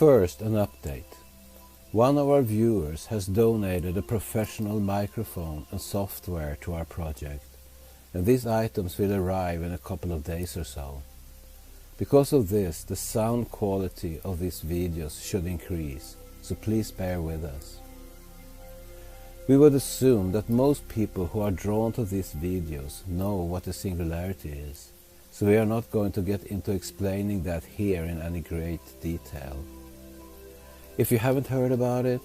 First, an update. One of our viewers has donated a professional microphone and software to our project, and these items will arrive in a couple of days or so. Because of this, the sound quality of these videos should increase, so please bear with us. We would assume that most people who are drawn to these videos know what the Singularity is, so we are not going to get into explaining that here in any great detail. If you haven't heard about it,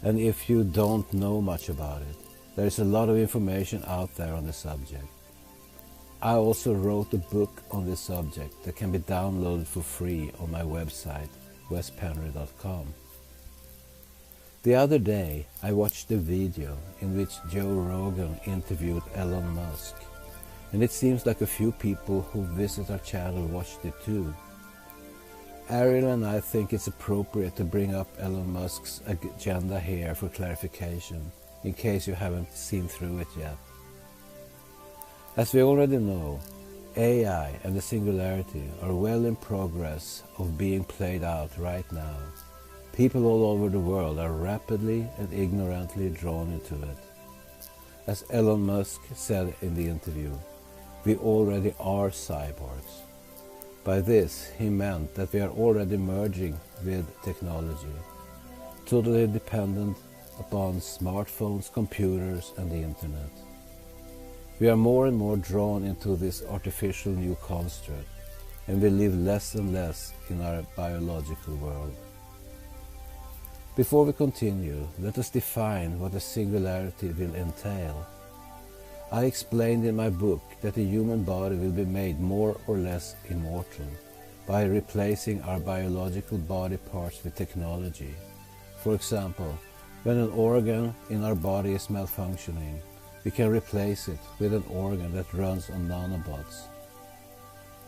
and if you don't know much about it, there is a lot of information out there on the subject. I also wrote a book on this subject that can be downloaded for free on my website, wespenre.com. The other day I watched a video in which Joe Rogan interviewed Elon Musk, and it seems like a few people who visit our channel watched it too. Ariel and I think it's appropriate to bring up Elon Musk's agenda here for clarification, in case you haven't seen through it yet. As we already know, AI and the Singularity are well in progress of being played out right now. People all over the world are rapidly and ignorantly drawn into it. As Elon Musk said in the interview, we already are cyborgs. By this, he meant that we are already merging with technology, totally dependent upon smartphones, computers, and the internet. We are more and more drawn into this artificial new construct, and we live less and less in our biological world. Before we continue, let us define what the Singularity will entail. I explained in my book that the human body will be made more or less immortal by replacing our biological body parts with technology. For example, when an organ in our body is malfunctioning, we can replace it with an organ that runs on nanobots.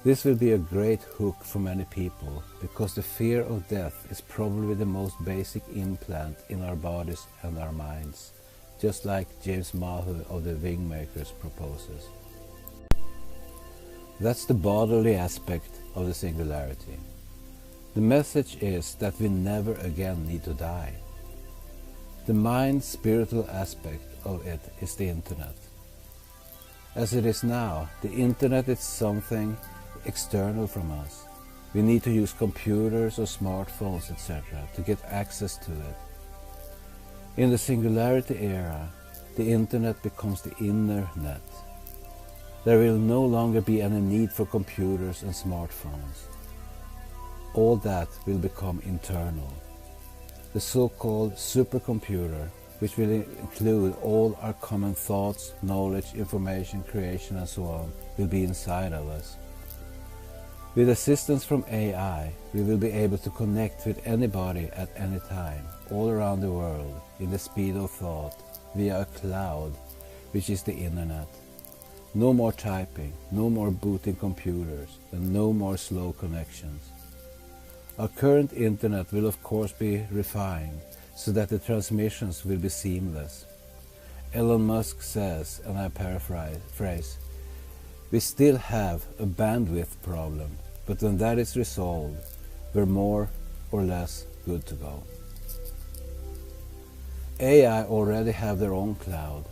This will be a great hook for many people, because the fear of death is probably the most basic implant in our bodies and our minds, just like James Mahu of the Wingmakers proposes. That's the bodily aspect of the Singularity. The message is that we never again need to die. The mind-spiritual aspect of it is the internet. As it is now, the internet is something external from us. We need to use computers or smartphones, etc. to get access to it. In the Singularity era, the internet becomes the inner net. There will no longer be any need for computers and smartphones. All that will become internal. The so-called supercomputer, which will include all our common thoughts, knowledge, information, creation and so on, will be inside of us. With assistance from AI, we will be able to connect with anybody at any time, all around the world, in the speed of thought, via a cloud, which is the internet. No more typing, no more booting computers, and no more slow connections. Our current internet will of course be refined, so that the transmissions will be seamless. Elon Musk says, and I paraphrase, we still have a bandwidth problem, but when that is resolved, we're more or less good to go. AI already have their own cloud,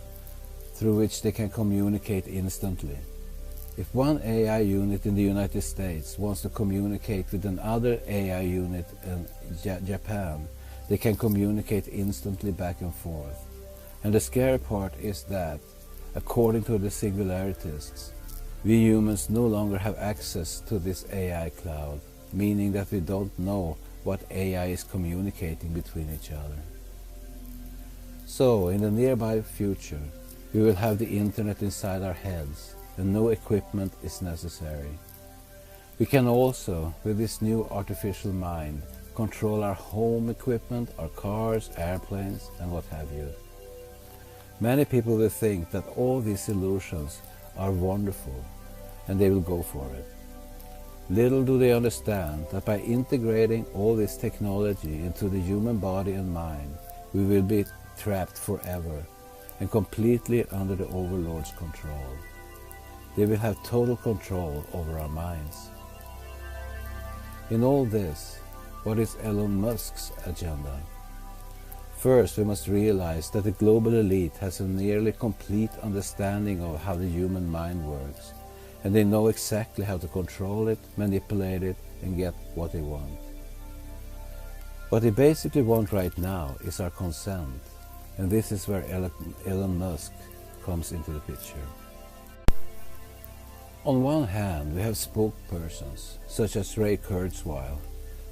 through which they can communicate instantly. If one AI unit in the United States wants to communicate with another AI unit in Japan, they can communicate instantly back and forth. And the scary part is that, according to the Singularists, we humans no longer have access to this AI cloud, meaning that we don't know what AI is communicating between each other. So, in the nearby future, we will have the internet inside our heads, and no equipment is necessary. We can also, with this new artificial mind, control our home equipment, our cars, airplanes, and what have you. Many people will think that all these solutions are wonderful, and they will go for it. Little do they understand that by integrating all this technology into the human body and mind, we will be trapped forever and completely under the overlord's control. They will have total control over our minds. In all this, what is Elon Musk's agenda? First, we must realize that the global elite has a nearly complete understanding of how the human mind works, and they know exactly how to control it, manipulate it, and get what they want. What they basically want right now is our consent, and this is where Elon Musk comes into the picture. On one hand, we have spokespersons, such as Ray Kurzweil,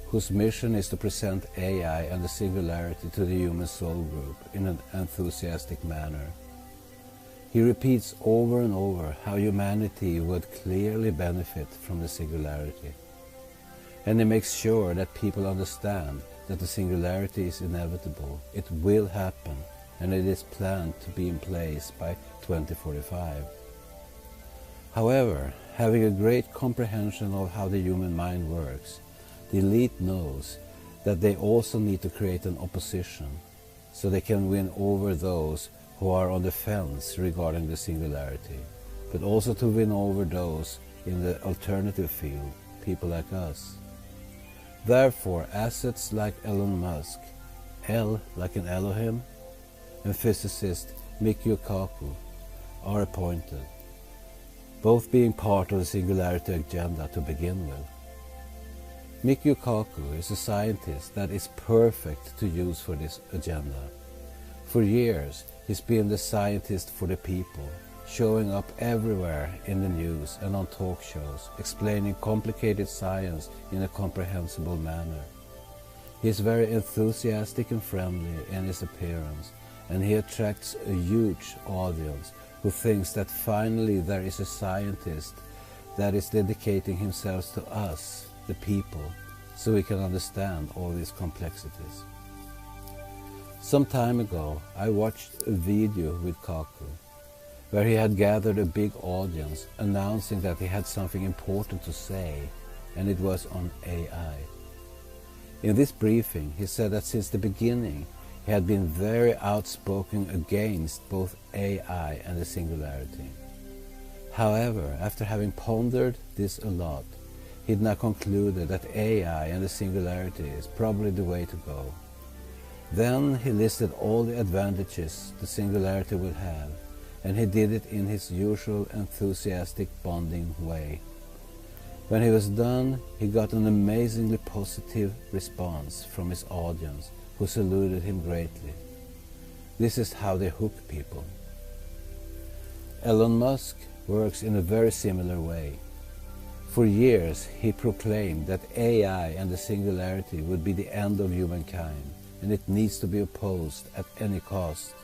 whose mission is to present AI and the singularity to the human soul group in an enthusiastic manner. He repeats over and over how humanity would clearly benefit from the singularity. And he makes sure that people understand that the singularity is inevitable, it will happen, and it is planned to be in place by 2045. However, having a great comprehension of how the human mind works, the elite knows that they also need to create an opposition so they can win over those who are on the fence regarding the singularity, but also to win over those in the alternative field, people like us. Therefore, assets like Elon Musk, L like in Elohim, and physicist Michio Kaku are appointed, both being part of the singularity agenda to begin with. Michio Kaku is a scientist that is perfect to use for this agenda. For years, he's been the scientist for the people, showing up everywhere in the news and on talk shows, explaining complicated science in a comprehensible manner. He is very enthusiastic and friendly in his appearance, and he attracts a huge audience who thinks that finally there is a scientist that is dedicating himself to us, the people, so we can understand all these complexities. Some time ago, I watched a video with Kaku, where he had gathered a big audience announcing that he had something important to say, and it was on AI. In this briefing, he said that since the beginning, he had been very outspoken against both AI and the singularity. However, after having pondered this a lot, he'd now concluded that AI and the singularity is probably the way to go. Then he listed all the advantages the singularity will have, and he did it in his usual enthusiastic bonding way. When he was done, he got an amazingly positive response from his audience, who saluted him greatly. This is how they hook people. Elon Musk works in a very similar way. For years, he proclaimed that AI and the singularity would be the end of humankind, and it needs to be opposed at any cost.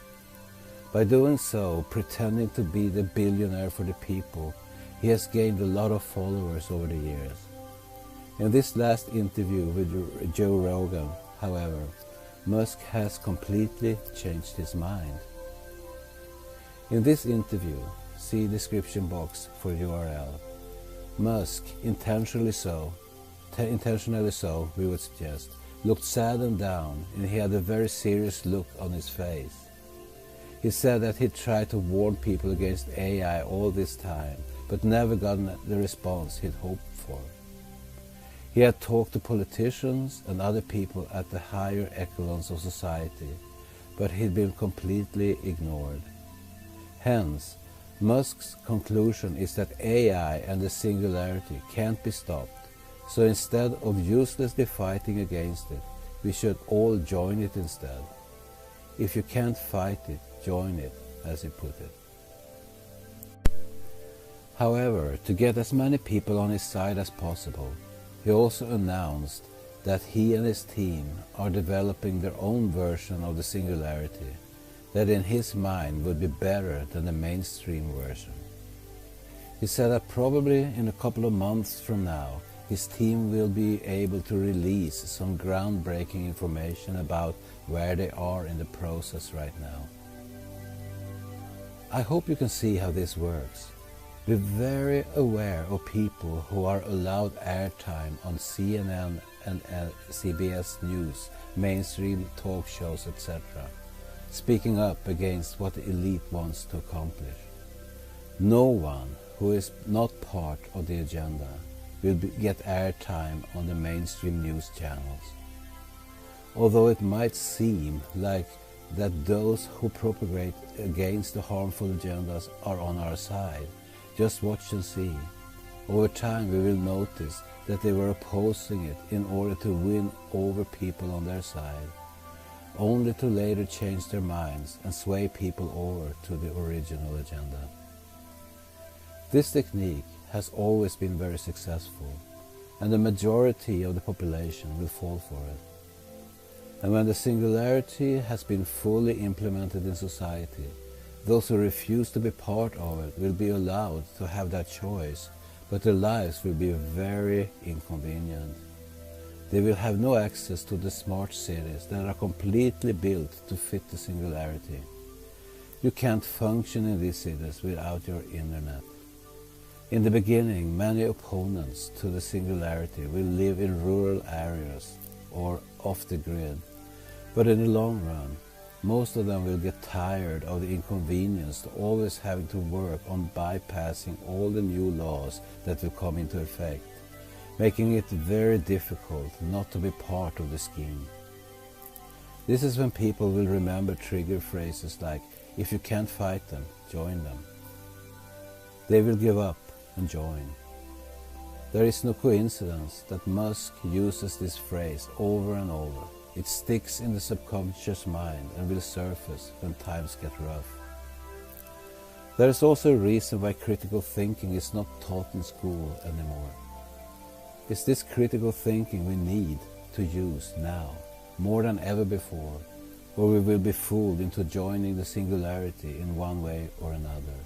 By doing so, pretending to be the billionaire for the people, he has gained a lot of followers over the years. In this last interview with Joe Rogan, however, Musk has completely changed his mind. In this interview, see description box for URL. Musk, intentionally so, we would suggest, looked sad and down, and he had a very serious look on his face. He said that he tried to warn people against AI all this time, but never gotten the response he'd hoped for. He had talked to politicians and other people at the higher echelons of society, but he'd been completely ignored. Hence, Musk's conclusion is that AI and the singularity can't be stopped, so instead of uselessly fighting against it, we should all join it instead. If you can't fight it, join it, as he put it. However, to get as many people on his side as possible, he also announced that he and his team are developing their own version of the singularity that in his mind would be better than the mainstream version. He said that probably in a couple of months from now, his team will be able to release some groundbreaking information about where they are in the process right now. I hope you can see how this works. Be very aware of people who are allowed airtime on CNN and CBS News, mainstream talk shows, etc., speaking up against what the elite wants to accomplish. No one who is not part of the agenda will get airtime on the mainstream news channels. although it might seem like that those who propagate against the harmful agendas are on our side. Just watch and see. Over time we will notice that they were opposing it in order to win over people on their side, only to later change their minds and sway people over to the original agenda. This technique has always been very successful, and the majority of the population will fall for it. And when the singularity has been fully implemented in society, those who refuse to be part of it will be allowed to have that choice, but their lives will be very inconvenient. They will have no access to the smart cities that are completely built to fit the singularity. You can't function in these cities without your internet. In the beginning, many opponents to the singularity will live in rural areas or off the grid, but in the long run, most of them will get tired of the inconvenience to always having to work on bypassing all the new laws that will come into effect, making it very difficult not to be part of the scheme. This is when people will remember trigger phrases like, if you can't fight them, join them. They will give up and join. There is no coincidence that Musk uses this phrase over and over. It sticks in the subconscious mind and will surface when times get rough. There is also a reason why critical thinking is not taught in school anymore. It's this critical thinking we need to use now, more than ever before, or we will be fooled into joining the singularity in one way or another.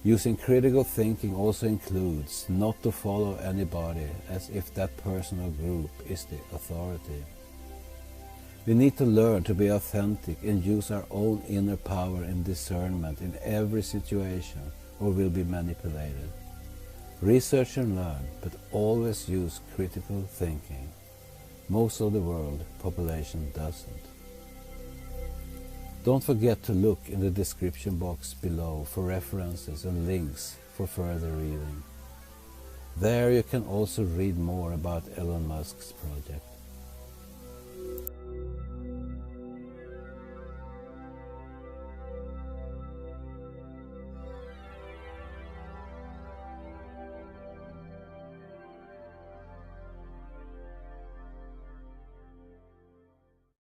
Using critical thinking also includes not to follow anybody as if that person or group is the authority. We need to learn to be authentic and use our own inner power and discernment in every situation, or we'll be manipulated. Research and learn, but always use critical thinking. Most of the world population doesn't. Don't forget to look in the description box below for references and links for further reading. There you can also read more about Elon Musk's project.